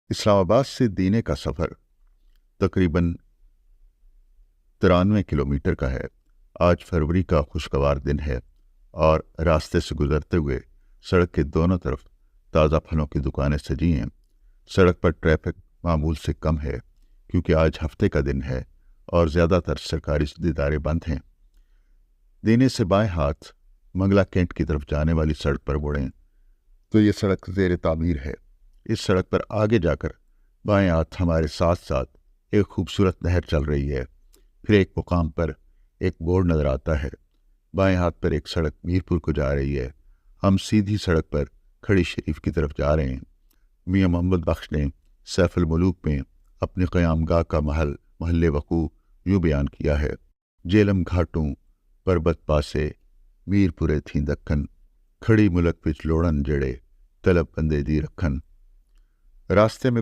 इस्लामाबाद से दीने का सफ़र तकरीबन 93 किलोमीटर का है। आज फरवरी का खुशगवार दिन है और रास्ते से गुजरते हुए सड़क के दोनों तरफ ताज़ा फलों की दुकानें सजी हैं। सड़क पर ट्रैफिक मामूल से कम है क्योंकि आज हफ्ते का दिन है और ज़्यादातर सरकारी इदारे बंद हैं। दीने से बाएं हाथ मंगला कैंट की तरफ जाने वाली सड़क पर मुड़ें तो ये सड़क ज़ेर तामीर है। इस सड़क पर आगे जाकर बाएं हाथ हमारे साथ साथ एक खूबसूरत नहर चल रही है। फिर एक मुकाम पर एक बोर्ड नज़र आता है। बाएं हाथ पर एक सड़क मीरपुर को जा रही है। हम सीधी सड़क पर खड़ी शरीफ की तरफ जा रहे हैं। मियाँ मोहम्मद बख्श ने सैफुल मुलूक में अपने क़यामगाह का महल वकू यूँ बयान किया है। जेलम घाटों पर्बत पासे मीरपुरे थी दक्खन, खड़ी मुलक विच लोड़न जड़े तलब बंदे दी रखन। रास्ते में